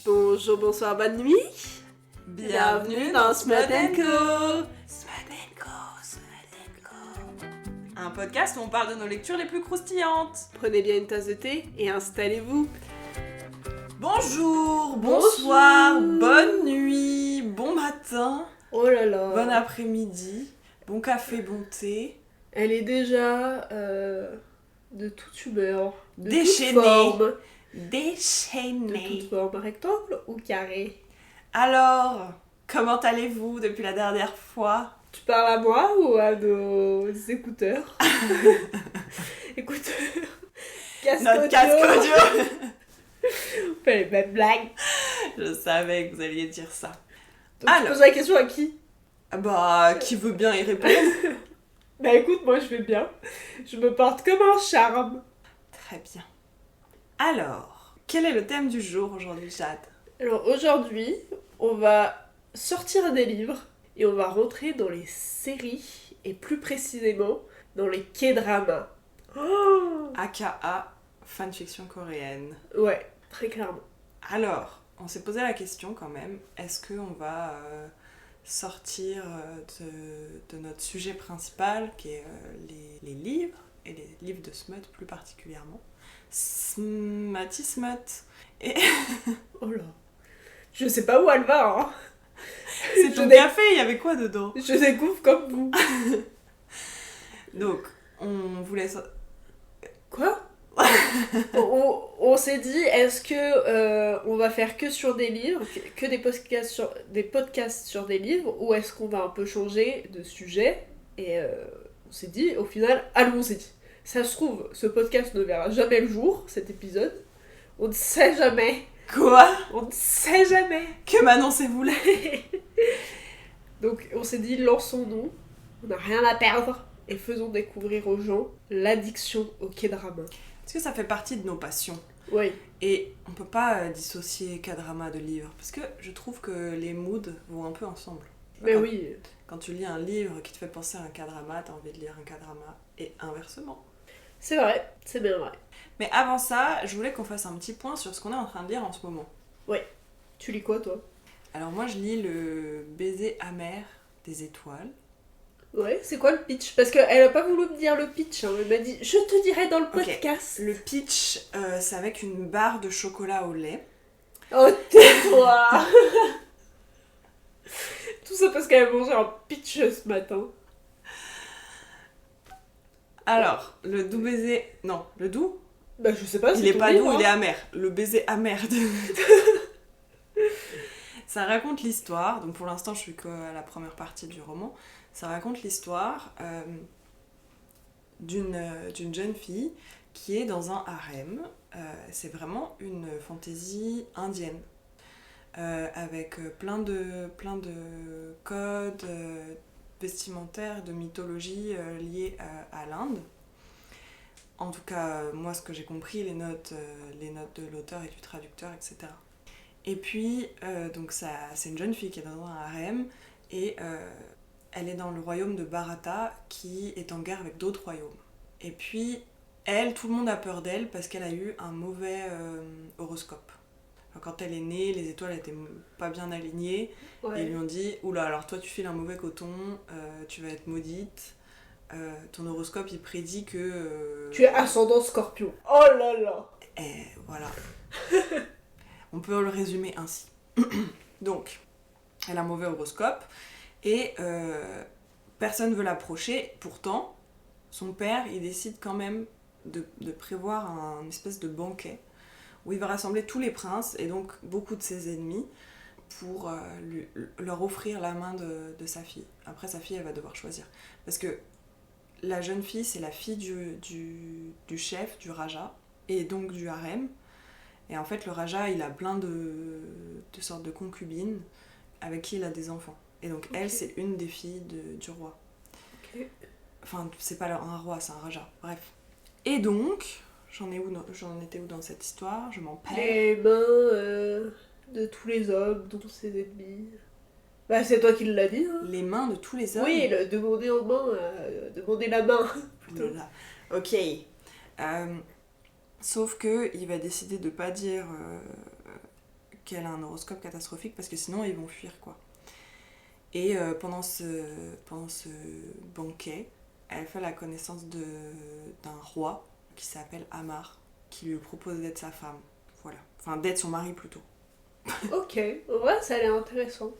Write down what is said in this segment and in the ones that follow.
Bonjour, bonsoir, bonne nuit. Bienvenue dans Smut & Co. Un podcast où on parle de nos lectures les plus croustillantes. Prenez bien une tasse de thé et installez-vous. Bonjour, bonsoir, bonne nuit, bon matin, Oh là là. bon après-midi, bon café, bon thé. Elle est déjà de toute humeur, de Déchaînée. toute forme. De Déchaîné. toute forme, rectangle ou carré? Alors, comment allez-vous depuis la dernière fois? Tu parles à moi ou à nos écouteurs? Écouteurs. Casque Notre audio. casque audio. On fait les mêmes blagues. Je savais que vous alliez dire ça. Donc Alors. tu poses la question à qui? Bah, qui veut bien y répondre? Bah écoute, moi je vais bien. Je me porte comme un charme. Très bien. Alors, quel est le thème du jour aujourd'hui, Jade? Alors aujourd'hui, on va sortir des livres et on va rentrer dans les séries et plus précisément dans les K-dramas. Oh AKA fanfiction coréenne. ouais, très clairement. Alors, on s'est posé la question quand même, est-ce qu'on va sortir de notre sujet principal, qui est les livres, et les livres de smut plus particulièrement. Smutty smut. Et Oh là. Je sais pas où elle va, hein. c'est ton café, il y avait quoi dedans? Je découvre comme vous. Donc, on voulait... Quoi? on s'est dit, est-ce que on va faire que sur des livres, que des podcasts sur des livres, ou est-ce qu'on va un peu changer de sujet? Et on s'est dit, au final, allons-y. Ça se trouve, ce podcast ne verra jamais le jour, cet épisode. On ne sait jamais. Quoi? On ne sait jamais. Que m'annoncez-vous là? Donc on s'est dit, lançons-nous. On n'a rien à perdre. Et faisons découvrir aux gens l'addiction au K-drama. Parce que ça fait partie de nos passions. Oui. Et on peut pas dissocier K-drama de livre, parce que je trouve que les moods vont un peu ensemble. Mais Quand- oui. Quand tu lis un livre qui te fait penser à un K-drama, t'as envie de lire un K-drama, et inversement. C'est vrai. C'est bien vrai. Mais avant ça, je voulais qu'on fasse un petit point sur ce qu'on est en train de lire en ce moment. Tu lis quoi, toi? Alors moi, je lis le baiser amer des étoiles. Ouais, c'est quoi le pitch? Parce qu'elle a pas voulu me dire le pitch, hein. Elle m'a dit, je te dirai dans le podcast. Le pitch, c'est avec une barre de chocolat au lait. Oh, tais-toi. Tout ça parce qu'elle a mangé un pitch ce matin. Alors, le doux baiser... Non, le doux? Bah, je sais pas, Il c'est est ton pas livre, doux, hein. il est amer. Le baiser amer de... Ça raconte l'histoire, donc pour l'instant je suis qu'à la première partie du roman, ça raconte l'histoire d'une jeune fille qui est dans un harem. C'est vraiment une fantaisie indienne, avec plein de codes vestimentaires, de mythologie liées à l'Inde. En tout cas, moi ce que j'ai compris, les notes de l'auteur et du traducteur, etc. Et puis, donc c'est une jeune fille qui est dans un harem et elle est dans le royaume de Bharata qui est en guerre avec d'autres royaumes. Et puis, tout le monde a peur d'elle parce qu'elle a eu un mauvais horoscope. Enfin, quand elle est née, les étoiles étaient pas bien alignées et ils lui ont dit « Oula, alors toi tu files un mauvais coton, tu vas être maudite, ton horoscope il prédit que... Tu es ascendant scorpion. Oh là là. Et voilà. On peut le résumer ainsi. Donc, elle a un mauvais horoscope et personne ne veut l'approcher. Pourtant, son père, il décide quand même de prévoir un espèce de banquet où il va rassembler tous les princes et donc beaucoup de ses ennemis pour leur offrir la main de sa fille. Après, sa fille, elle va devoir choisir. Parce que la jeune fille, c'est la fille du chef, du Raja, et donc du harem. Et en fait, le Raja, il a plein de sortes de concubines avec qui il a des enfants. Et donc, elle, c'est une des filles du roi. Ok. Enfin, c'est pas un roi, c'est un Raja. Bref. Et donc, j'en étais où dans cette histoire? Je m'en perds. Les mains de tous les hommes, dont ses ennemis. Bah, c'est toi qui l'as dit, hein. Les mains de tous les hommes. Oui, le demander en main, demander la main. Plutôt. Voilà. Ok. Sauf que il va décider de pas dire qu'elle a un horoscope catastrophique parce que sinon ils vont fuir quoi. Et pendant ce banquet, elle fait la connaissance d'un roi qui s'appelle Amar, qui lui propose d'être sa femme. Voilà. Enfin, d'être son mari plutôt. Ok, ouais, ça a l'air intéressant.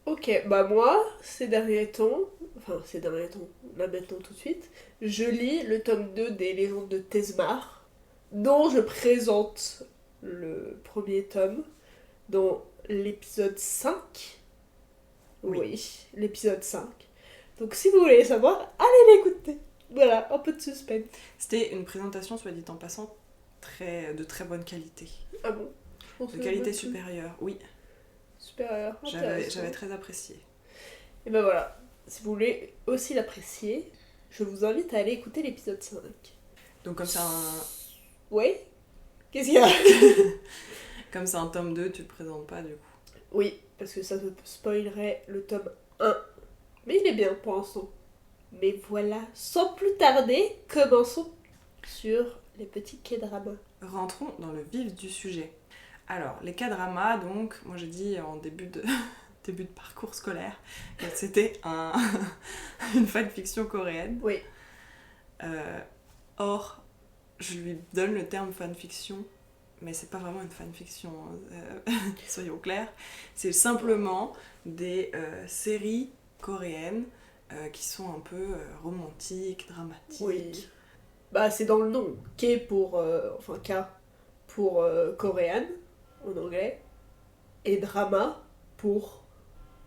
Ok, bah moi, ces derniers temps, là maintenant tout de suite, je lis le tome 2 des Légendes de Tezmar, dont je présente le premier tome dans l'épisode 5. Oui, l'épisode 5. Donc si vous voulez savoir, allez l'écouter. Voilà, un peu de suspense. C'était une présentation, soit dit en passant, de très bonne qualité. Ah bon? De qualité supérieure, oui. Supérieure, J'avais très apprécié. Et ben voilà, si vous voulez aussi l'apprécier, je vous invite à aller écouter l'épisode 5. Donc comme ça, Oui? Qu'est-ce qu'il y a? comme c'est un tome 2, tu le présentes pas du coup. Oui, parce que ça te spoilerait le tome 1. Mais il est bien pour l'instant. Mais voilà, sans plus tarder, commençons sur les petits K-dramas. Rentrons dans le vif du sujet. Alors, les K-dramas, donc, moi j'ai dit en début de parcours scolaire que c'était une fanfiction coréenne. Oui. Or, je lui donne le terme fanfiction, mais c'est pas vraiment une fanfiction, soyons clairs. C'est simplement des séries coréennes qui sont un peu romantiques, dramatiques. Oui. Bah, c'est dans le nom. K pour coréenne, en anglais. Et drama pour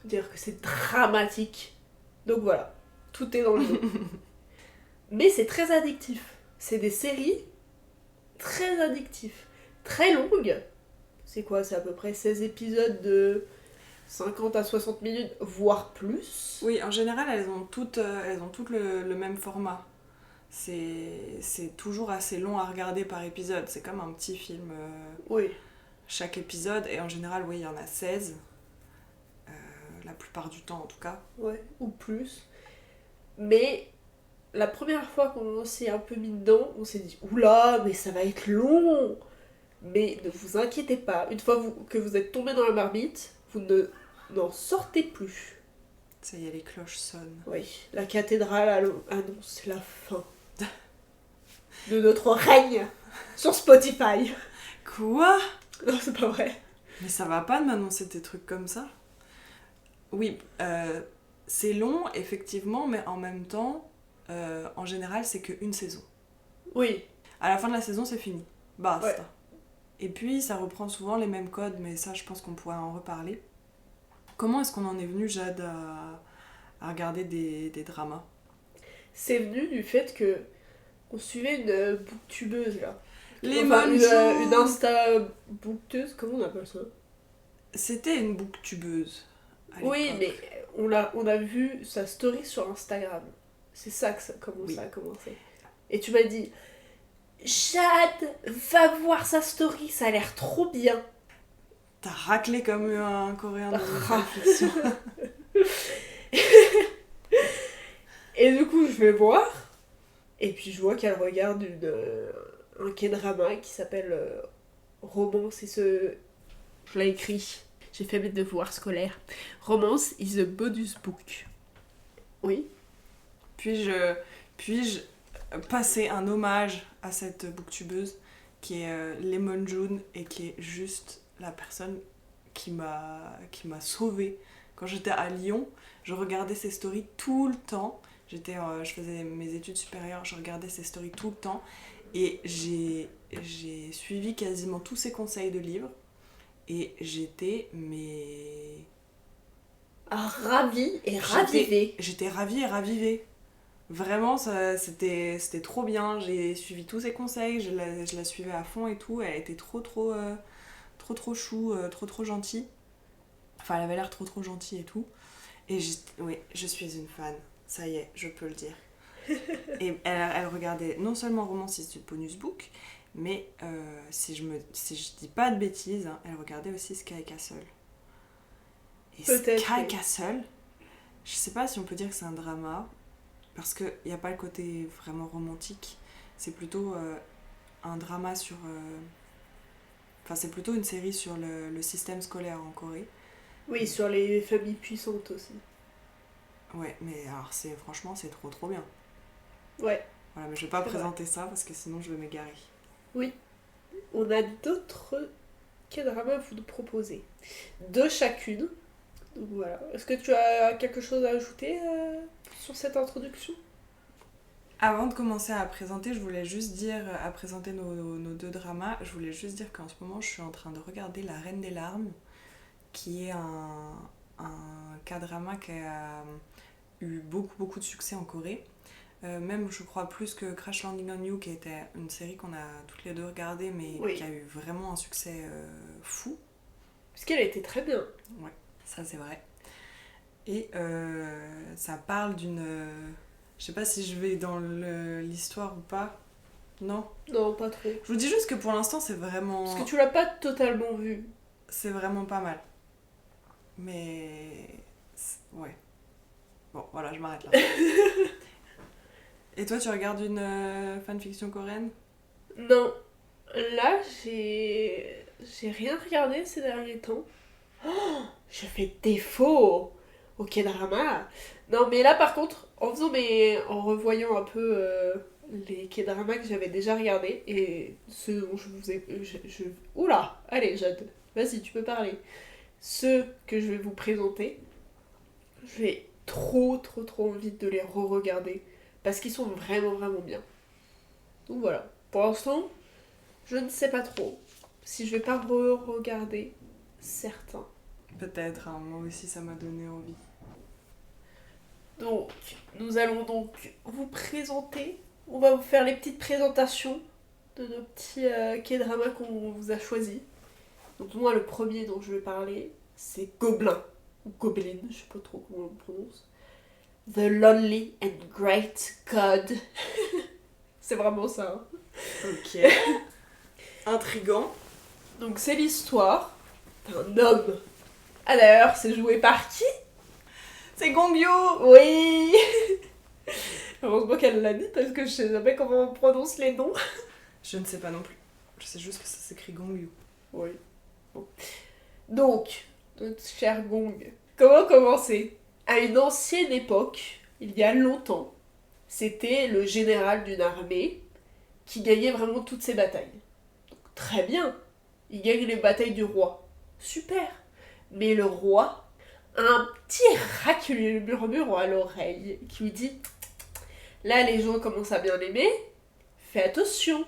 dire que c'est dramatique. Donc voilà, tout est dans le nom. Mais c'est très addictif. C'est des séries très addictives. Très longues. C'est quoi? C'est à peu près 16 épisodes de 50 à 60 minutes, voire plus. Oui, en général, elles ont toutes le même format. C'est toujours assez long à regarder par épisode. C'est comme un petit film. Oui. Chaque épisode, et en général, oui, il y en a 16. La plupart du temps, en tout cas. Ouais, ou plus. Mais la première fois qu'on s'est un peu mis dedans, on s'est dit oula, mais ça va être long. Mais ne vous inquiétez pas, une fois que vous êtes tombé dans la marmite, vous n'en sortez plus. Ça y est, les cloches sonnent. Oui, la cathédrale annonce la fin de notre règne sur Spotify. Quoi? Non, c'est pas vrai. Mais ça va pas de m'annoncer des trucs comme ça. Oui, c'est long, effectivement, mais en même temps, en général, c'est qu'une saison. Oui. À la fin de la saison, c'est fini. Basta. Ouais. Et puis, ça reprend souvent les mêmes codes, mais ça, je pense qu'on pourra en reparler. Comment est-ce qu'on en est venu, Jade, à regarder des dramas? C'est venu du fait que on suivait une booktubeuse là. Les une Insta bookteuse, comment on appelle ça? C'était une booktubeuse. Oui, mais on a vu sa story sur Instagram. C'est ça que ça a commencé. Et tu m'as dit, Jade, va voir sa story, ça a l'air trop bien. T'as raclé comme un coréen dans une fanfiction. Et du coup, je vais voir. Et puis je vois qu'elle regarde un K-drama qui s'appelle Romance et ce... Je l'ai écrit. J'ai fait mes devoirs scolaires. Romance is a bonus book. Oui. Puis-je passer un hommage à cette booktubeuse qui est Lemon June et qui est juste la personne qui m'a sauvée. Quand j'étais à Lyon, je regardais ses stories tout le temps. Je faisais mes études supérieures, je regardais ses stories tout le temps. Et j'ai suivi quasiment tous ses conseils de livres. Et j'étais, ravie et ravivée. J'étais ravie et ravivée. Vraiment, c'était trop bien. J'ai suivi tous ses conseils, je la suivais à fond et tout. Elle était trop chou, trop gentille. Enfin, elle avait l'air trop gentille et tout. Et oui, je suis une fan. Ça y est, je peux le dire. Et elle regardait non seulement Romance is the bonus book, mais si je dis pas de bêtises, hein, elle regardait aussi Sky Castle. Et Peut-être, Sky oui. Castle, je sais pas si on peut dire que c'est un drama, parce qu'il n'y a pas le côté vraiment romantique. C'est plutôt un drama sur Enfin, c'est plutôt une série sur le système scolaire en Corée. Oui, sur les familles puissantes aussi. Ouais, mais alors franchement, c'est trop trop bien. Ouais. Voilà, mais je vais pas C'est présenter ça parce que sinon je vais m'égarer. Oui. On a d'autres K-dramas à vous proposer. Deux chacune. Donc voilà. Est-ce que tu as quelque chose à ajouter sur cette introduction? Avant de commencer à présenter, je voulais juste dire, à présenter nos deux dramas, je voulais juste dire qu'en ce moment, je suis en train de regarder La Reine des Larmes, qui est un K-drama qui a eu beaucoup de succès en Corée. Même, je crois, plus que Crash Landing on You, qui était une série qu'on a toutes les deux regardée, mais Oui. qui a eu vraiment un succès fou. Parce qu'elle a été très bien. Ouais, ça c'est vrai. Et ça parle d'une... je sais pas si je vais dans l'histoire ou pas. Non. Non, pas trop. Je vous dis juste que pour l'instant, c'est vraiment... Parce que tu l'as pas totalement vu. C'est vraiment pas mal. Mais... ouais. Bon, voilà, je m'arrête là. Et toi, tu regardes une fanfiction coréenne? Non. Là, j'ai rien regardé ces derniers temps. Oh, je fais défaut au K-drama. Non, mais là, par contre, en revoyant un peu les K-dramas que j'avais déjà regardés et ceux dont je vous ai... Oula, allez, Jade, vas-y, tu peux parler. Ceux que je vais vous présenter, j'ai trop envie de les re-regarder parce qu'ils sont vraiment bien. Donc voilà. Pour l'instant, je ne sais pas trop si je vais pas re-regarder certains. Peut-être, hein, moi aussi, ça m'a donné envie. Donc, nous allons donc vous présenter. On va vous faire les petites présentations de nos petits K-dramas qu'on vous a choisis. Donc moi, le premier dont je vais parler, c'est Gobelin. Ou Goblin, je sais pas trop comment on le prononce. The Lonely and Great God. C'est vraiment ça. Hein. Ok. Intriguant. Donc c'est l'histoire d'un homme. Ah d'ailleurs, c'est joué par qui? C'est Gongyo. Oui. Heureusement qu'elle l'a dit parce que je sais jamais comment on prononce les noms. Je ne sais pas non plus. Je sais juste que ça s'écrit Gongyo. Oui. Bon. Donc, notre cher Gong, comment commencer? À une ancienne époque, il y a longtemps, c'était le général d'une armée qui gagnait vraiment toutes ses batailles. Donc, très bien, il gagne les batailles du roi. Super. Mais le roi a un petit rat qui lui murmure à l'oreille, qui lui dit « Là, les gens commencent à bien l'aimer, fais attention,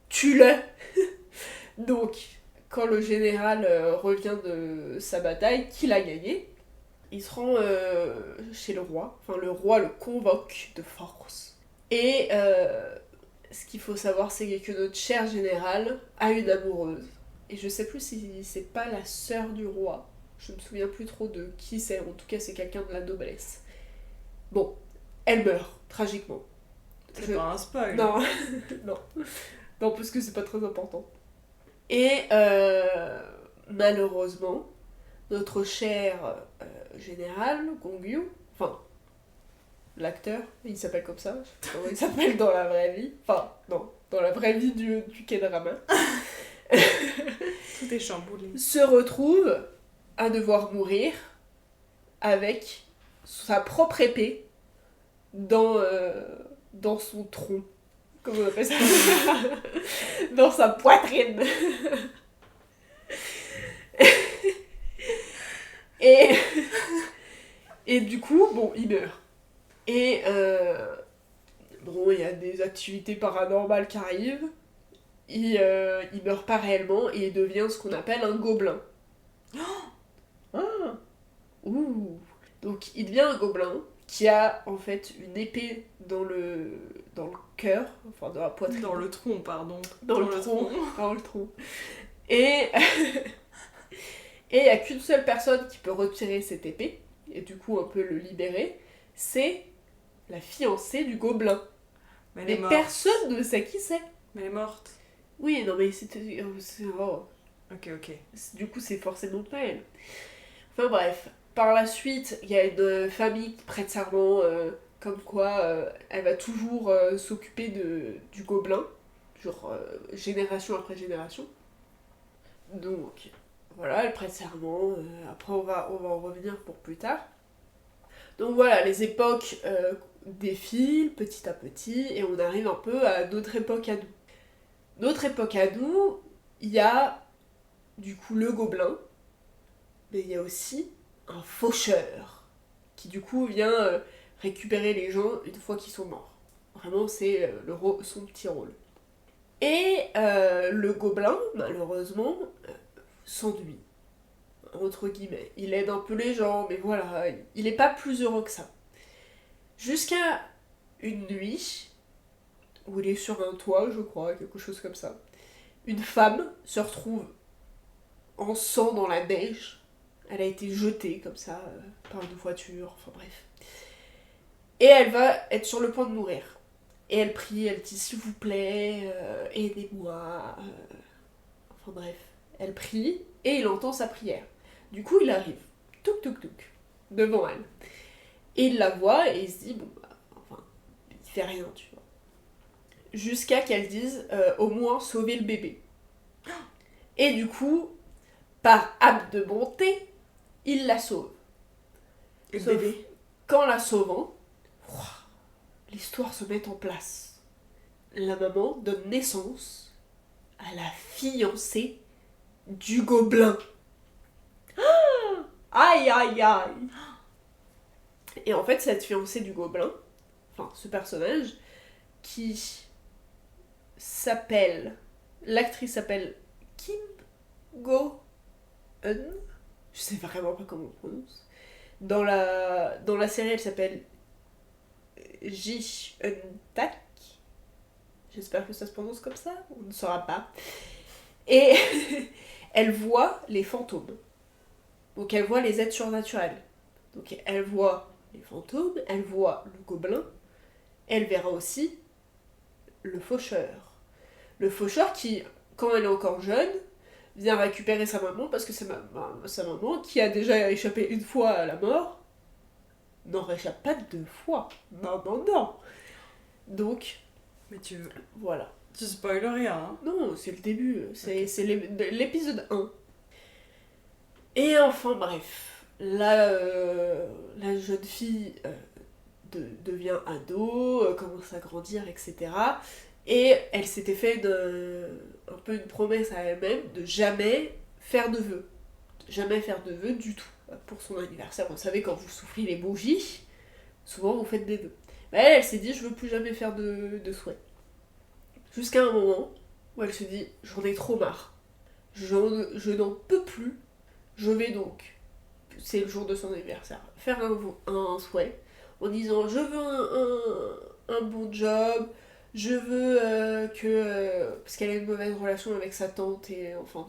tue-le !» Donc, quand le général revient de sa bataille, qu'il a gagné, il se rend chez le roi. Enfin, le roi le convoque de force. Et ce qu'il faut savoir, c'est que notre cher général a une amoureuse. Et je sais plus si c'est pas la sœur du roi. Je me souviens plus trop de qui c'est. En tout cas, c'est quelqu'un de la noblesse. Bon, elle meurt, tragiquement. C'est pas un spoil. Non, non. Non, parce que c'est pas très important. Et malheureusement, notre cher général, Gongyu, enfin, l'acteur, il s'appelle comme ça, je sais pas comment il s'appelle dans la vraie vie, enfin, non, dans la vraie vie du K-drama, Tout est chamboulé. se retrouve à devoir mourir avec sa propre épée dans son tronc. Comment on appelle ça? Dans sa poitrine. Et du coup, bon, il meurt. Et bon, il y a des activités paranormales qui arrivent. Il meurt pas réellement et il devient ce qu'on appelle un gobelin. Ah. Ouh. Donc il devient un gobelin qui a en fait une épée dans le cœur, enfin dans la poitrine. Dans le tronc, pardon. Dans le tronc. Dans le tronc. Et il n'y a qu'une seule personne qui peut retirer cette épée, et du coup un peu le libérer, c'est la fiancée du gobelin. Mais personne ne sait qui c'est. Mais elle est morte. Oui, non mais c'était... Oh. Ok. Du coup c'est forcément pas elle. Enfin bref, par la suite, il y a une famille qui prête serment, comme quoi elle va toujours s'occuper du gobelin, genre génération après génération. Donc, voilà, elle prête serment. Après, on va en revenir pour plus tard. Donc voilà, les époques défilent petit à petit et on arrive un peu à notre époque à nous. Notre époque à nous, il y a du coup le gobelin, mais il y a aussi un faucheur qui du coup vient récupérer les gens une fois qu'ils sont morts. Vraiment, c'est son petit rôle. Et le gobelin, malheureusement, s'ennuie. Entre guillemets. Il aide un peu les gens, mais voilà, il n'est pas plus heureux que ça. Jusqu'à une nuit, où il est sur un toit, je crois, quelque chose comme ça. Une femme se retrouve en sang dans la neige. Elle a été jetée comme ça par une voiture, enfin bref. Et elle va être sur le point de mourir. Et elle prie, elle dit s'il vous plaît, aidez-moi. Enfin bref, elle prie et il entend sa prière. Du coup, il arrive, touk touk touk, devant elle. Et il la voit et il se dit bon bah, enfin, il fait rien, tu vois. Jusqu'à qu'elle dise au moins sauver le bébé. Et du coup, par acte de bonté, il la sauve. Et le Sauf bébé? qu'en la sauvant, l'histoire se met en place. La maman donne naissance à la fiancée du gobelin. Aïe aïe aïe. Et en fait, cette fiancée du gobelin, enfin ce personnage, qui s'appelle, l'actrice s'appelle Kim Go-eun, je sais vraiment pas comment on prononce. Dans la série, elle s'appelle Ji-eun-tak. J'espère que ça se prononce comme ça, on ne saura pas. Et elle voit les fantômes. Donc elle voit les êtres surnaturels. Donc elle voit les fantômes, elle voit le gobelin, elle verra aussi le faucheur. Le faucheur qui, quand elle est encore jeune, vient récupérer sa maman parce que sa maman, qui a déjà échappé une fois à la mort, n'en réchappe pas deux fois. Non, non, non. Donc, Mais voilà. tu spoiles rien, hein? Non, c'est le début, c'est Ok. c'est l'épisode 1. Et enfin, bref, là, la jeune fille devient ado, commence à grandir, etc. Et elle s'était fait un peu une promesse à elle-même de jamais faire de vœux. Jamais faire de vœux du tout pour son anniversaire. Vous savez, quand vous soufflez les bougies, souvent vous faites des vœux. Mais elle s'est dit, je veux plus jamais faire de souhaits. Jusqu'à un moment où elle se dit, j'en ai trop marre. Je n'en peux plus. Je vais donc, c'est le jour de son anniversaire, faire un souhait en disant je veux un bon job, je veux parce qu'elle a une mauvaise relation avec sa tante et enfin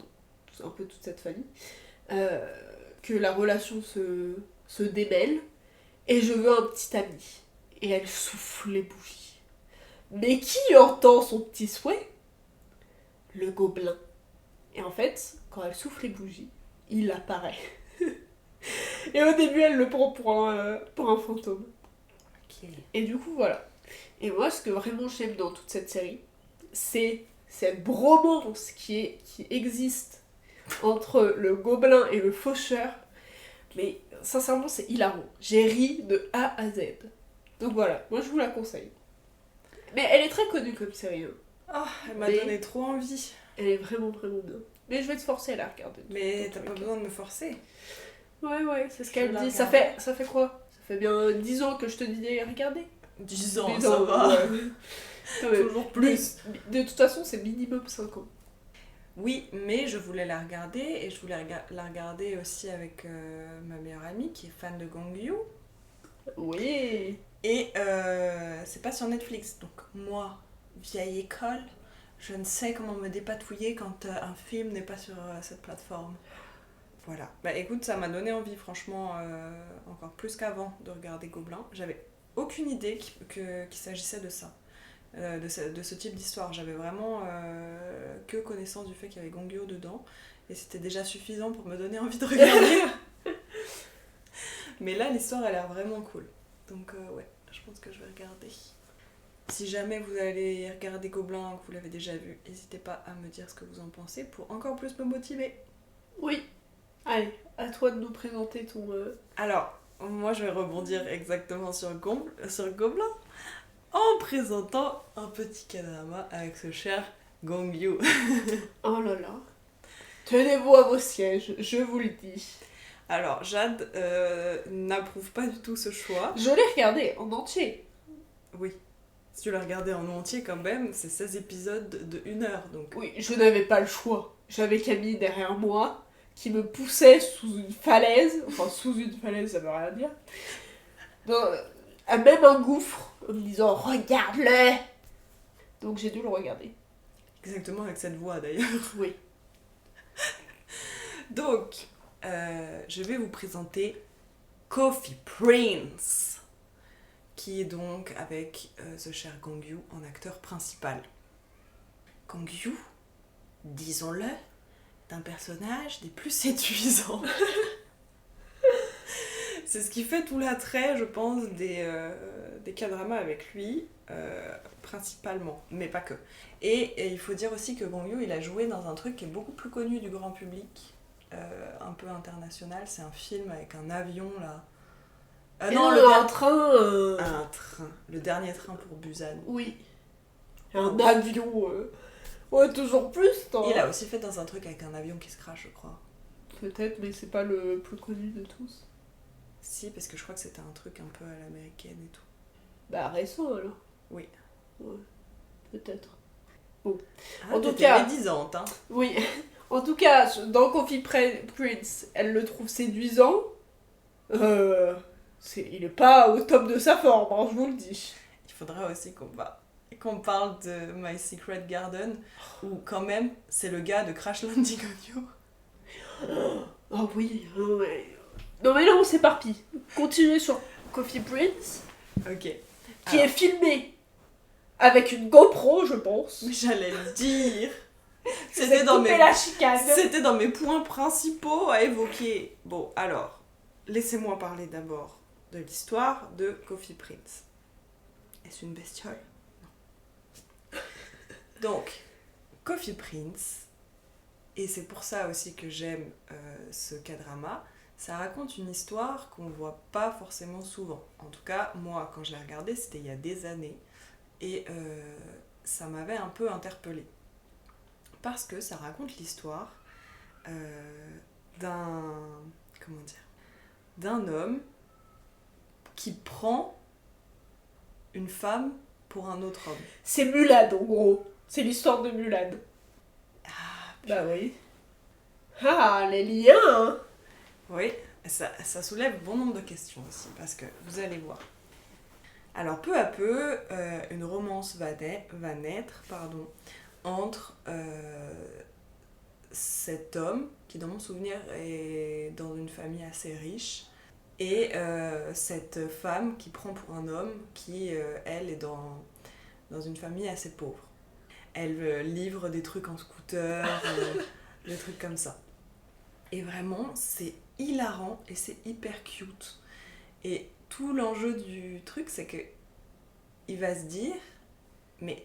un peu toute cette famille, que la relation se démêle et je veux un petit ami. Et elle souffle les bougies. Mais qui entend son petit souhait? Le gobelin. Et en fait, quand elle souffle les bougies, il apparaît. Et au début, elle le prend pour un fantôme. Ok. Et du coup, voilà. Et moi, ce que vraiment j'aime dans toute cette série, c'est cette bromance qui existe entre le gobelin et le faucheur. Mais sincèrement, c'est hilarant. J'ai ri de A à Z. Donc voilà, moi je vous la conseille. Mais elle est très connue comme série. Hein. Ah, elle m'a Mais- donné trop envie. Elle est vraiment, vraiment bien. Mais je vais te forcer à la regarder. Mais Dans t'as tous pas les cas. besoin de me forcer. Ouais, c'est ce Je qu'elle la dit. regarderai. Ça fait quoi? Ça fait bien 10 ans que je te dis regarder. 10 ans, 10 ça ans, va. ouais. Quand même. Toujours plus. De toute façon, c'est minimum 5 ans. Oui, mais je voulais la regarder et je voulais la regarder aussi avec ma meilleure amie qui est fan de Gangyu. Oui. Et c'est pas sur Netflix. Donc moi, vieille école, je ne sais comment me dépatouiller quand un film n'est pas sur cette plateforme. Voilà. Bah écoute, ça m'a donné envie, franchement, encore plus qu'avant, de regarder Gobelin. J'avais aucune idée qu'il s'agissait de ça, de ce type d'histoire. J'avais vraiment que connaissance du fait qu'il y avait Gongyo dedans, et c'était déjà suffisant pour me donner envie de regarder. Mais là, l'histoire a l'air vraiment cool. Donc ouais, je pense que je vais regarder. Si jamais vous allez regarder Gobelin, que vous l'avez déjà vu, n'hésitez pas à me dire ce que vous en pensez pour encore plus me motiver. Oui. Allez, à toi de nous présenter ton... Alors, moi je vais rebondir exactement sur Gobelin en présentant un petit K-drama avec ce cher Gongyu. Oh là là. Tenez-vous à vos sièges, je vous le dis. Alors, Jade n'approuve pas du tout ce choix. Je l'ai regardé en entier. Oui. Si tu l'as regardé en entier quand même, c'est 16 épisodes de 1 heure, donc... Oui, je n'avais pas le choix. J'avais Camille derrière moi qui me poussait sous une falaise. Enfin, sous une falaise, ça veut rien dire. À même un gouffre, en me disant « Regarde-le !» Donc j'ai dû le regarder. Exactement avec cette voix d'ailleurs. Oui. Donc, je vais vous présenter Coffee Prince, qui est donc avec ce cher Gongyu en acteur principal. Gongyu, disons-le, est un personnage des plus séduisants. C'est ce qui fait tout l'attrait, je pense, des K-dramas avec lui, principalement, mais pas que. Et il faut dire aussi que Gongyu, il a joué dans un truc qui est beaucoup plus connu du grand public, un peu international. C'est un film avec un avion, là. Non, un train... Un train. Le dernier train pour Busan. Oui. Un avion... Ouais, toujours plus, toi. Il a aussi fait dans un truc avec un avion qui se crache, je crois. Peut-être, mais c'est pas le plus connu de tous. Si, parce que je crois que c'était un truc un peu à l'américaine et tout. Bah, récent, alors. Oui. Ouais, peut-être. Bon. Ah, En tout cas... médisante, hein. Oui. En tout cas, dans Coffee Prince, elle le trouve séduisant. Il est pas au top de sa forme, hein, je vous le dis. Il faudra aussi qu'on parle de My Secret Garden, où quand même, c'est le gars de Crash Landing on You. Oh oui, non mais là on s'éparpille. Continuez sur Coffee Prince, Ok. qui est filmé avec une GoPro, je pense. Mais j'allais le dire. C'était dans la chicane. C'était dans mes points principaux à évoquer. Bon, alors, laissez-moi parler d'abord de l'histoire de Coffee Prince. Est-ce une bestiole? Non. Donc, Coffee Prince, et c'est pour ça aussi que j'aime ce K-drama, ça raconte une histoire qu'on voit pas forcément souvent. En tout cas, moi, quand je l'ai regardé, c'était il y a des années, et ça m'avait un peu interpellée. Parce que ça raconte l'histoire d'un homme qui prend une femme pour un autre homme. C'est Mulan en gros. C'est l'histoire de Mulan. Ah, bah oui. Ah, les liens, hein. Oui, ça soulève bon nombre de questions aussi, parce que vous allez voir. Alors peu à peu, une romance va naître entre cet homme, qui dans mon souvenir est dans une famille assez riche, et cette femme qui prend pour un homme qui, elle, est dans une famille assez pauvre. Elle livre des trucs en scooter, des trucs comme ça. Et vraiment, c'est hilarant et c'est hyper cute. Et tout l'enjeu du truc, c'est que il va se dire, mais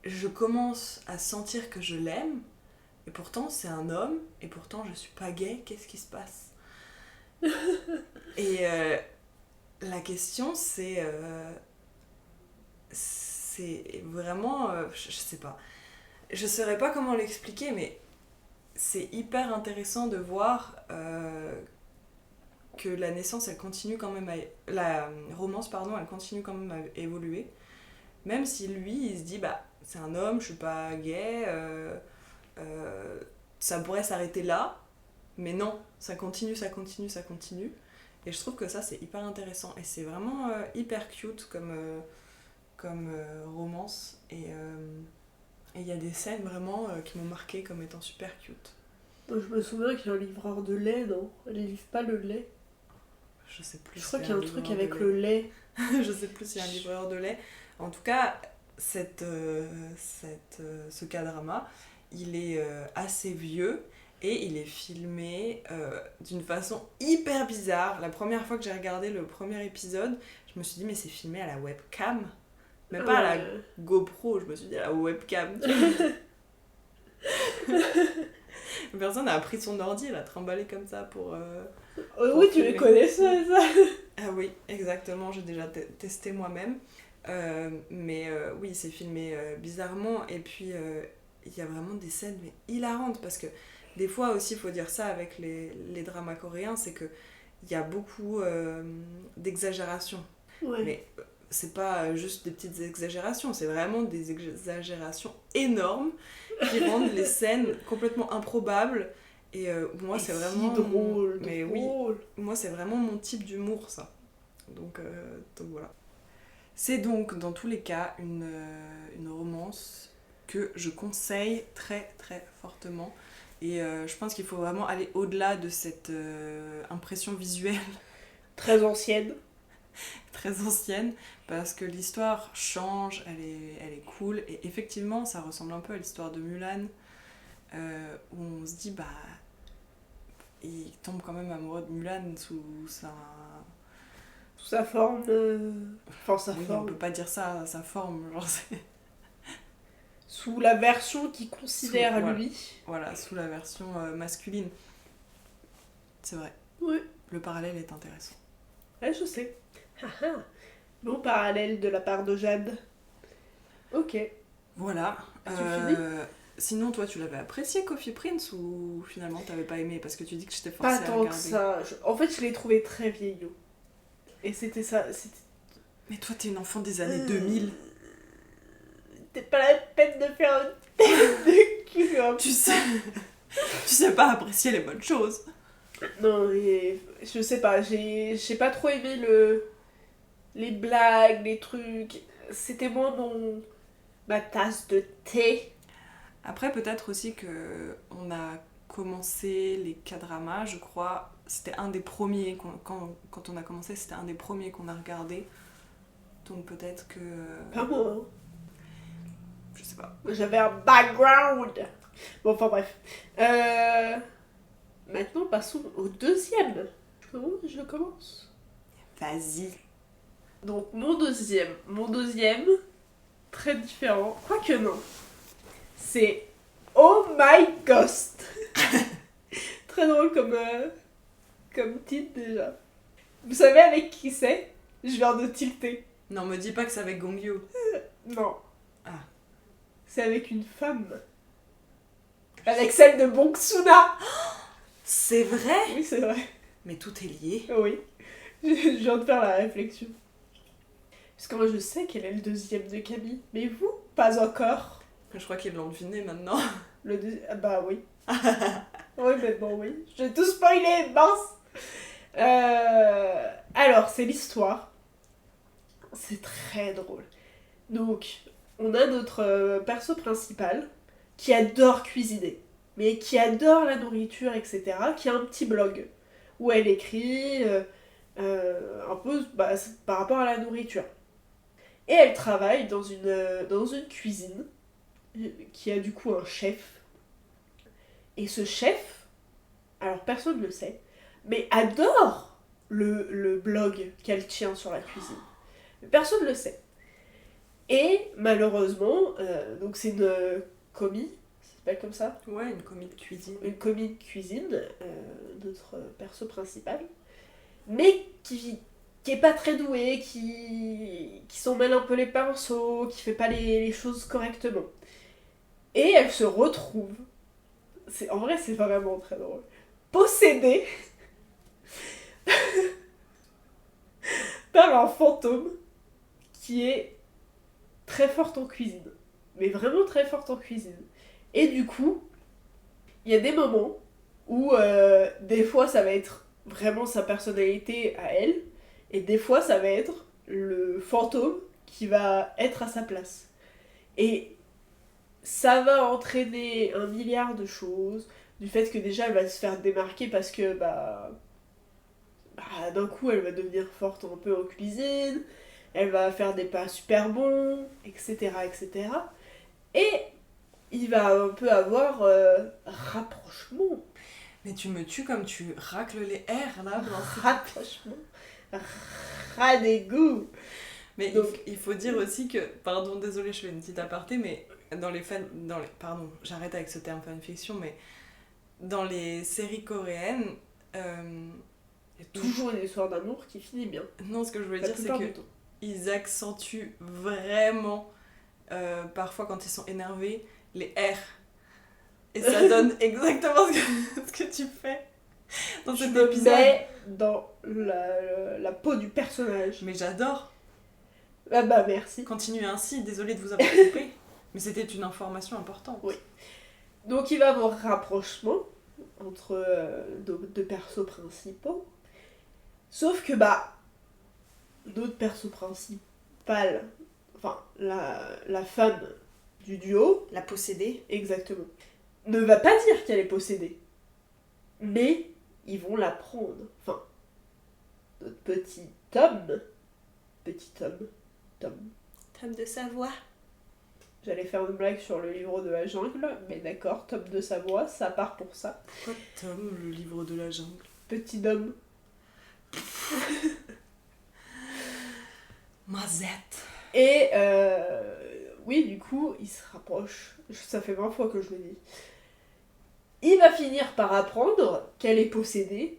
je commence à sentir que je l'aime, et pourtant c'est un homme, et pourtant je suis pas gay, qu'est-ce qui se passe? Et la question c'est vraiment, je sais pas. Je saurais pas comment l'expliquer, mais c'est hyper intéressant de voir que la naissance, elle continue quand même la romance, pardon, elle continue quand même à évoluer. Même si lui, il se dit, bah, c'est un homme, je suis pas gay, ça pourrait s'arrêter là, mais non, ça continue. Et je trouve que ça, c'est hyper intéressant. Et c'est vraiment hyper cute comme romance. Et il y a des scènes vraiment qui m'ont marqué comme étant super cute. Je me souviens qu'il y a un livreur de lait, non? Elle livre pas le lait. Je sais plus. Je crois qu'il y a un truc avec le lait. Je sais plus s'il y a un livreur de lait. En tout cas, ce K-drama, il est assez vieux et il est filmé d'une façon hyper bizarre. La première fois que j'ai regardé le premier épisode, je me suis dit mais c'est filmé à la webcam. Mais pas à la GoPro, je me suis dit à la webcam. Personne n'a pris son ordi, elle a trimballé comme ça pour oui, tu les connais ça. Ah oui, exactement, j'ai déjà testé moi-même. Mais oui, c'est filmé bizarrement. Et puis, il y a vraiment des scènes mais hilarantes. Parce que des fois aussi, il faut dire ça avec les dramas coréens, c'est qu'il y a beaucoup d'exagération. Ouais. Mais c'est pas juste des petites exagérations, c'est vraiment des exagérations énormes qui rendent les scènes complètement improbables. Et moi, c'est vraiment drôle. Mais oui, moi, c'est vraiment mon type d'humour, ça. Donc voilà. C'est donc, dans tous les cas, une romance que je conseille très, très fortement. Et je pense qu'il faut vraiment aller au-delà de cette impression visuelle. Très ancienne. Très ancienne, parce que l'histoire change, elle est cool. Et effectivement, ça ressemble un peu à l'histoire de Mulan, où on se dit, bah... il tombe quand même amoureux de Mulan sous sa forme. Enfin, sa oui, forme. on peut pas dire ça, sa forme, genre c'est... Sous la version qu'il considère lui. Voilà, sous la version masculine. C'est vrai. Oui. Le parallèle est intéressant. Ouais, je sais. Bon parallèle de la part de Jade. Ok. Voilà. Tu finis ? Sinon, toi, tu l'avais apprécié, Coffee Prince, ou finalement t'avais pas aimé parce que tu dis que je t'ai forcé pas à tant regarder. que ça. En fait, je l'ai trouvé très vieillot. Et c'était ça. Mais toi, t'es une enfant des années 2000. T'es pas la peine de faire une tête de cul. Hein. Tu sais pas apprécier les bonnes choses. Non, et je sais pas. J'ai pas trop aimé les blagues, les trucs. C'était moins ma tasse de thé. Après, peut-être aussi que on a commencé les K-dramas, je crois. C'était un des premiers, quand on a commencé, c'était un des premiers qu'on a regardé. Donc peut-être que... Pas moi, hein. Je sais pas. J'avais un background. Bon, enfin bref. Maintenant, passons au deuxième. Je commence. Vas-y. Donc, mon deuxième, très différent. Quoique non. C'est Oh My Ghost. Très drôle comme titre déjà. Vous savez avec qui c'est ? Je viens de tilter. Non, me dis pas que c'est avec Gongyu. Non. Ah. C'est avec une femme. Avec celle de Bongsuna. C'est vrai ? Oui, c'est vrai. Mais tout est lié. Oui. Je viens de faire la réflexion. Parce que moi, je sais qu'elle est le deuxième de Camille. Mais vous, pas encore. Je crois qu'ils l'ont deviné maintenant. Ah bah oui. Oui, mais bon, oui. J'ai tout spoilé, mince. Alors, c'est l'histoire. C'est très drôle. Donc, on a notre perso principal qui adore cuisiner, mais qui adore la nourriture, etc., qui a un petit blog où elle écrit un peu par rapport à la nourriture. Et elle travaille dans une cuisine qui a du coup un chef. Et ce chef, alors personne ne le sait, mais adore le blog qu'elle tient sur la cuisine. Mais personne ne le sait. Et malheureusement, donc c'est une commis, ça s'appelle comme ça ? Ouais, une commis de cuisine. Une commis de cuisine, notre perso principal, mais qui est pas très douée, qui s'en mêle un peu les pinceaux, qui fait pas les choses correctement. Et elle se retrouve, en vrai c'est vraiment très drôle, possédée par un fantôme qui est très forte en cuisine. Mais vraiment très forte en cuisine. Et du coup, il y a des moments où des fois ça va être vraiment sa personnalité à elle, et des fois ça va être le fantôme qui va être à sa place. Et ça va entraîner un milliard de choses, du fait que déjà elle va se faire démarquer parce que d'un coup elle va devenir forte un peu en cuisine, elle va faire des plats super bons, etc. etc. Et il va un peu avoir rapprochement. Mais tu me tues comme tu racles les airs là. Rapprochement. Ras des goûts. Mais Donc- il faut dire aussi que, pardon, désolée, je fais une petite aparté, mais pardon, j'arrête avec ce terme fanfiction, mais dans les séries coréennes, Il y a toujours une histoire d'amour qui finit bien. non, ce que je voulais La dire, c'est plupart que du temps. ils accentuent vraiment, parfois quand ils sont énervés, les R. Et ça donne exactement ce que tu fais dans Je cet me épisode. mets dans la peau du personnage. Mais j'adore. Ah bah merci. Continuez ainsi, désolée de vous avoir coupé. Mais c'était une information importante. Oui. Donc il va y avoir rapprochement entre deux persos principaux. Sauf que bah, notre perso principal, enfin la femme du duo, La possédée. exactement, ne va pas dire qu'elle est possédée. Mais ils vont la prendre. Enfin, notre petit Tom. Tom. Tom de Savoie. J'allais faire une blague sur le livre de la jungle, mais d'accord, Tom de Savoie, ça part pour ça. Pourquoi Tom, le livre de la jungle? Petit Dom. Mazette. Et oui, du coup, il se rapproche. Ça fait 20 fois que je le dis. Il va finir par apprendre qu'elle est possédée.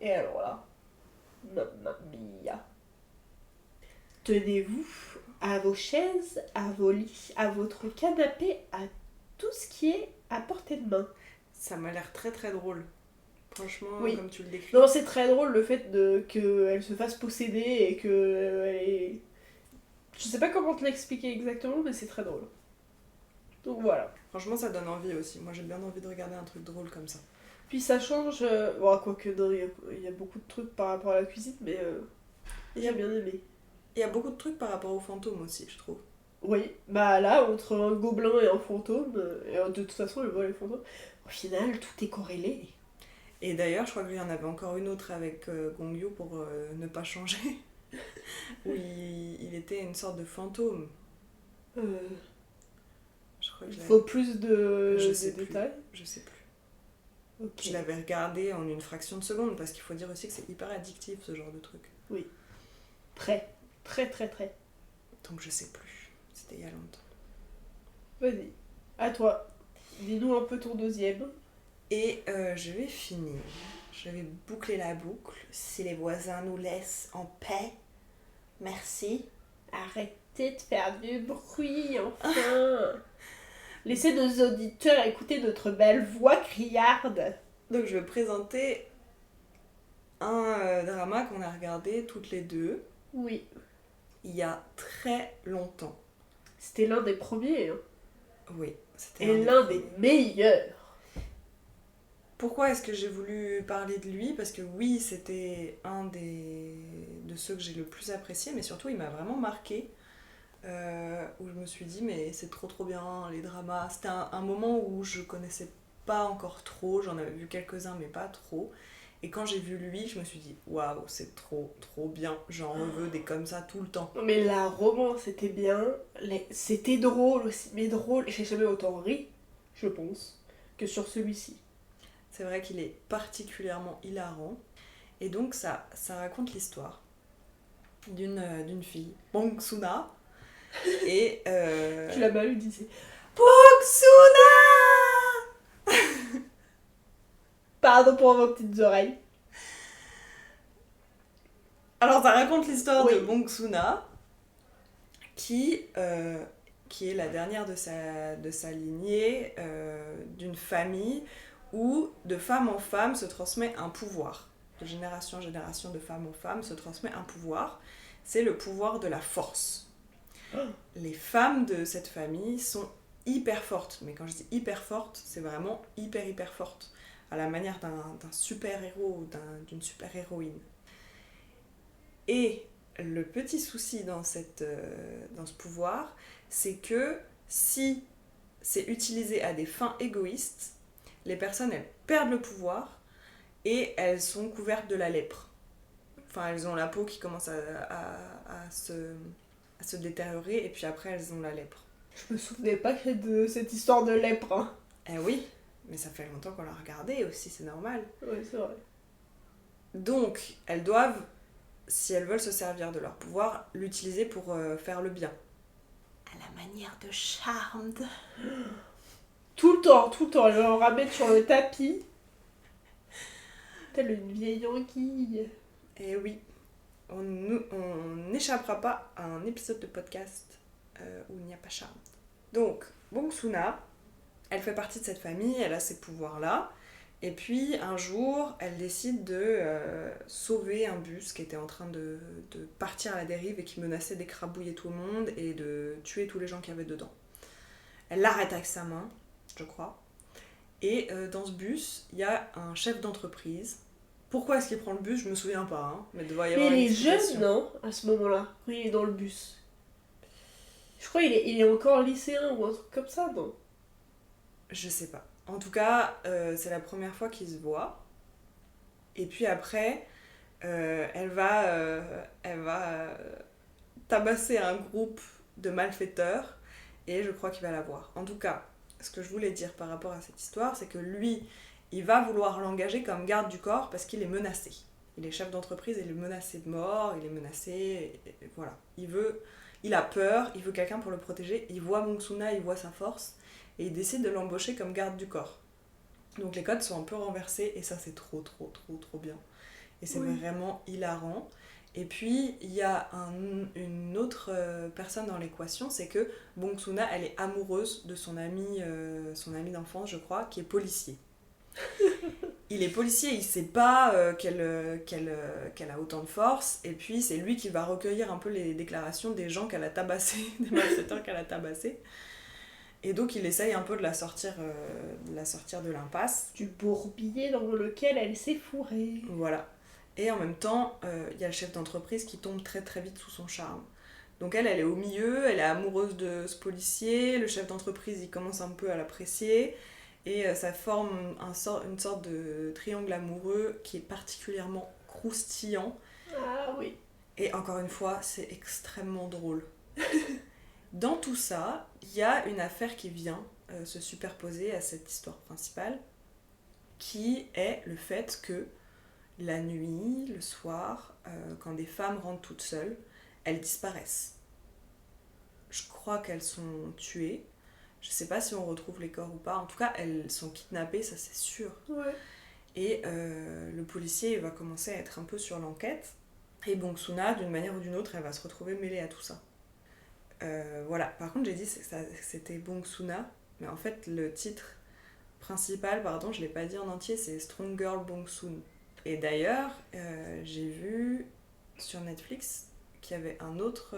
Et alors là, mamma mia. Tenez-vous à vos chaises, à vos lits, à votre canapé, à tout ce qui est à portée de main. Ça m'a l'air très très drôle. Franchement, Oui. comme tu le décris. Non, c'est très drôle le fait qu'elle se fasse posséder et que elle est... Je sais pas comment te l'expliquer exactement, mais c'est très drôle. Donc voilà. Franchement, ça donne envie aussi. Moi, j'ai bien envie de regarder un truc drôle comme ça. Puis ça change... Bon, quoique, non, il y a beaucoup de trucs par rapport à la cuisine, mais j'ai bien aimé. Il y a beaucoup de trucs par rapport aux fantômes aussi, je trouve. Oui, bah là, entre un gobelin et un fantôme, et de toute façon, elle voit les fantômes, au final, tout est corrélé. Et d'ailleurs, je crois qu'il y en avait encore une autre avec Gongyu pour ne pas changer. Où il était une sorte de fantôme. Euh, Je crois que il je faut plus de Je sais plus. détails. Je sais plus. Ok. Je l'avais regardé en une fraction de seconde parce qu'il faut dire aussi que c'est hyper addictif ce genre de truc. Très, très, très, très. Donc je sais plus. C'était il y a longtemps. Vas-y, à toi. Dis-nous un peu ton deuxième. Et je vais finir. Je vais boucler la boucle. Si les voisins nous laissent en paix. Merci. Arrêtez de faire du bruit, enfin. Laissez nos auditeurs écouter notre belle voix criarde. Donc je vais présenter un drama qu'on a regardé toutes les deux Oui, il y a très longtemps. c'était l'un des premiers, hein. Oui, c'était Et l'un des meilleurs. Pourquoi est-ce que j'ai voulu parler de lui? Parce que oui, c'était un de ceux que j'ai le plus apprécié, mais surtout il m'a vraiment marqué. Où je me suis dit, mais c'est trop trop bien, les dramas. C'était un moment où je connaissais pas encore trop, j'en avais vu quelques-uns, mais pas trop. Et quand j'ai vu lui, je me suis dit, waouh, c'est trop trop bien, j'en veux des comme ça tout le temps. Non, mais la romance c'était bien, c'était drôle aussi, mais drôle. J'ai jamais autant ri, je pense, que sur celui-ci. C'est vrai qu'il est particulièrement hilarant. Et donc ça raconte l'histoire d'une fille, Bong Suna. Et Tu l'as mal lu, disais. Bong Suna. Pardon pour vos petites oreilles. Alors ça raconte l'histoire Oui. de Bong Suna qui est la dernière de sa lignée, d'une famille où de femme en femme se transmet un pouvoir. De génération en génération, de femme en femme se transmet un pouvoir. C'est le pouvoir de la force. Les femmes de cette famille sont hyper fortes. Mais quand je dis hyper fortes, c'est vraiment hyper hyper fortes. À la manière d'un super-héros ou d'une super-héroïne. Et le petit souci dans ce pouvoir, c'est que si c'est utilisé à des fins égoïstes, les personnes, elles perdent le pouvoir et elles sont couvertes de la lèpre. Enfin, elles ont la peau qui commence à se détériorer et puis après, elles ont la lèpre. Je me souvenais pas de cette histoire de lèpre. Hein. Eh oui, mais ça fait longtemps qu'on l'a regardé aussi, c'est normal. Ouais, c'est vrai. Donc, elles doivent si elles veulent se servir de leur pouvoir, l'utiliser pour faire le bien. À la manière de Charmed. Tout le temps, elle va en ramettre sur le tapis. Telle une vieille anguille. Et oui, on n'échappera pas à un épisode de podcast où il n'y a pas Charmed. Donc, Bong-Soon-ha, elle fait partie de cette famille, elle a ces pouvoirs-là. Et puis, un jour, elle décide de sauver un bus qui était en train de partir à la dérive et qui menaçait d'écrabouiller tout le monde et de tuer tous les gens qui avaient dedans. Elle l'arrête avec sa main, je crois. Et dans ce bus, il y a un chef d'entreprise. Pourquoi est-ce qu'il prend le bus? Je me souviens pas, hein, mais il doit y avoir Mais une il est explication. jeune, non? À ce moment-là, quand il est dans le bus. Je crois qu'il il est encore lycéen ou un truc comme ça, non? Je sais pas. En tout cas, c'est la première fois qu'ils se voient. Et puis après, elle va tabasser un groupe de malfaiteurs et je crois qu'il va la voir. En tout cas, ce que je voulais dire par rapport à cette histoire, c'est que lui, il va vouloir l'engager comme garde du corps parce qu'il est menacé. Il est chef d'entreprise, il est menacé de mort, il est menacé, et voilà. Il a peur, il veut quelqu'un pour le protéger, il voit Bong-Soon-ha, il voit sa force, et il décide de l'embaucher comme garde du corps. Donc les codes sont un peu renversés, et ça c'est trop bien. Et c'est vraiment hilarant. Et puis il y a une autre personne dans l'équation, c'est que Bong-Soon-ha, elle est amoureuse de son ami d'enfance, je crois, qui est policier. Il est policier, il sait pas qu'elle a autant de force, et puis c'est lui qui va recueillir un peu les déclarations des gens qu'elle a tabassés, des malfaiteurs qu'elle a tabassés. Et donc il essaye un peu de la sortir de l'impasse. Du bourbier dans lequel elle s'est fourrée. Voilà. Et en même temps, il y a le chef d'entreprise qui tombe très très vite sous son charme. Donc elle est au milieu, elle est amoureuse de ce policier, le chef d'entreprise il commence un peu à l'apprécier, et ça forme une sorte de triangle amoureux qui est particulièrement croustillant. Ah oui. Et encore une fois, c'est extrêmement drôle. Dans tout ça, il y a une affaire qui vient se superposer à cette histoire principale, qui est le fait que la nuit, le soir, quand des femmes rentrent toutes seules, elles disparaissent. Je crois qu'elles sont tuées. Je sais pas si on retrouve les corps ou pas. En tout cas, elles sont kidnappées, ça c'est sûr. Ouais. Et le policier va commencer à être un peu sur l'enquête. Et Bong-Soon-ha, d'une manière ou d'une autre, elle va se retrouver mêlée à tout ça. Voilà. Par contre, j'ai dit que c'était Bong-Soon-ha, mais en fait, le titre principal, pardon, je l'ai pas dit en entier, c'est Strong Girl Bong-Soon. Et d'ailleurs, j'ai vu sur Netflix qu'il y avait une autre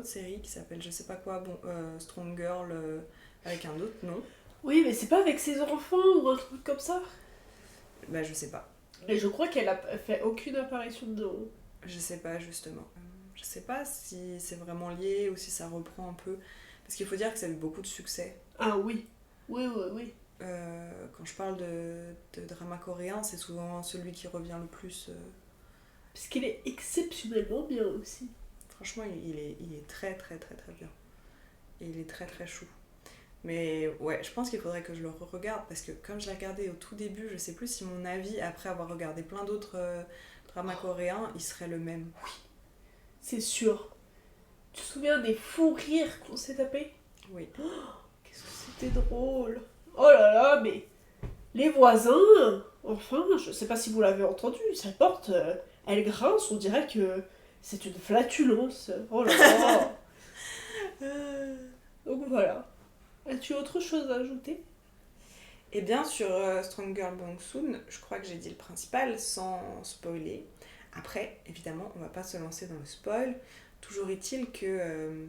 série qui s'appelle je sais pas quoi, Strong Girl avec un autre nom. Oui, mais c'est pas avec ses enfants ou un truc comme ça? Bah je sais pas. Mais je crois qu'elle a fait aucune apparition dedans. Je sais pas justement. Je sais pas si c'est vraiment lié ou si ça reprend un peu. Parce qu'il faut dire que ça a eu beaucoup de succès. Ah oui. Oui. Quand je parle de drama coréen, c'est souvent celui qui revient le plus. Parce qu'il est exceptionnellement bien aussi. Franchement, il est très bien. Et il est très chou. Mais ouais, je pense qu'il faudrait que je le regarde parce que comme je l'ai regardé au tout début, je sais plus si mon avis, après avoir regardé plein d'autres dramas coréens, il serait le même. Oui, c'est sûr. Tu te souviens des fous rires qu'on s'est tapés? Oui. Oh, qu'est-ce que c'était drôle. Oh là là, mais les voisins, enfin, je sais pas si vous l'avez entendu, sa porte, elle grince, on dirait que c'est une flatulence. Oh là là. Donc voilà. As-tu autre chose à ajouter? Et bien sur Strong Girl Bong-Soon, je crois que j'ai dit le principal sans spoiler. Après, évidemment, on va pas se lancer dans le spoil. Toujours est-il que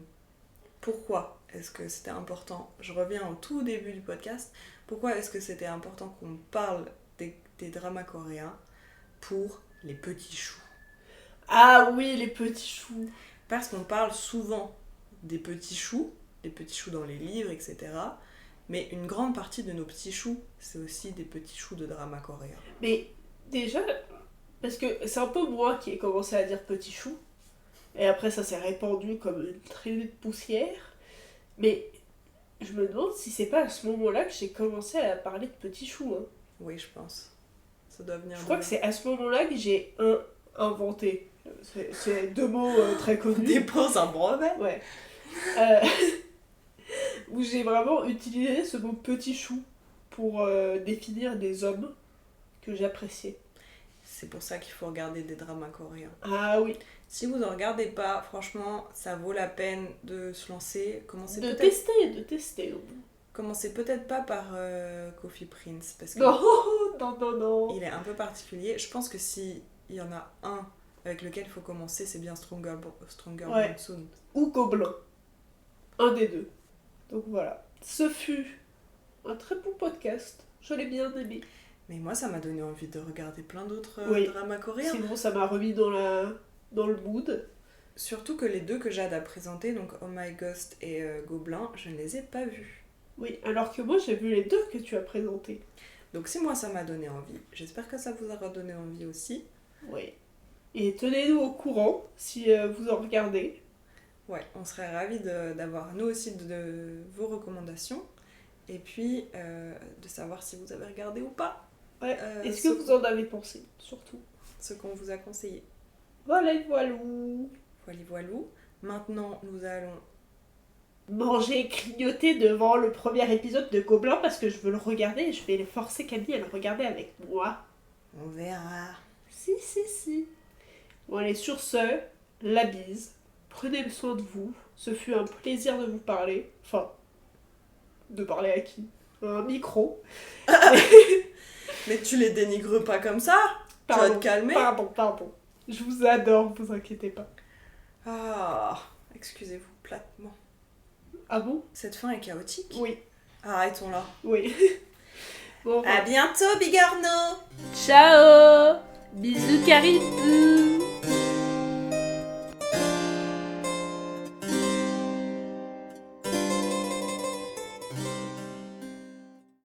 pourquoi est-ce que c'était important? Je reviens au tout début du podcast. Pourquoi est-ce que c'était important qu'on parle des dramas coréens pour les petits choux? Ah oui, les petits choux. Parce qu'on parle souvent des petits choux dans les livres, etc. Mais une grande partie de nos petits choux, c'est aussi des petits choux de drama coréen. Mais déjà, parce que c'est un peu moi qui ai commencé à dire petit chou, et après ça s'est répandu comme une traînée de poussière, mais je me demande si c'est pas à ce moment-là que j'ai commencé à parler de petit chou. Hein. Oui, je pense. Ça doit venir Je crois que c'est à ce moment-là que j'ai inventé C'est deux mots très connus. Dépose un brevet. Ouais. Euh, où j'ai vraiment utilisé ce mot petit chou pour définir des hommes que j'appréciais. C'est pour ça qu'il faut regarder des dramas coréens. Ah oui. Si vous ne regardez pas, franchement, ça vaut la peine de se lancer. De tester. Commencez peut-être pas par Coffee Prince, parce que Non. il est un peu particulier. Je pense que si il y en a un avec lequel il faut commencer, c'est bien Stronger Ouais. Monsoon. Ou Gobelin. Un des deux. Donc voilà. Ce fut un très bon podcast. Je l'ai bien aimé. Mais moi, ça m'a donné envie de regarder plein d'autres Oui. dramas coréens. Sinon, ça m'a remis dans le mood. Surtout que les deux que Jade a présentés, donc Oh My Ghost et Gobelin, je ne les ai pas vus. Oui, alors que moi, j'ai vu les deux que tu as présentés. Donc si moi, ça m'a donné envie, j'espère que ça vous aura donné envie aussi. Oui. Et tenez-nous au courant si vous en regardez. Ouais, on serait ravis d'avoir nous aussi de vos recommandations. Et puis de savoir si vous avez regardé ou pas. Ouais. Est-ce que vous en avez pensé, surtout? Ce qu'on vous a conseillé. Voilà. Voilou. Maintenant, nous allons Manger et grignoter devant le premier épisode de Gobelin parce que je veux le regarder et je vais forcer Camille à le regarder avec moi. On verra. Si. Bon allez, sur ce, la bise. Prenez soin de vous. Ce fut un plaisir de vous parler. Enfin, de parler à qui? À un micro. Mais tu les dénigres pas comme ça. Tu vas te calmer. Pardon. Je vous adore, vous inquiétez pas. Ah, excusez-vous platement. Ah bon? Cette fin est chaotique. Oui. Arrêtons-là. Oui. Bon, À bientôt, Big Arnaud. ciao. Bisous, Caribou.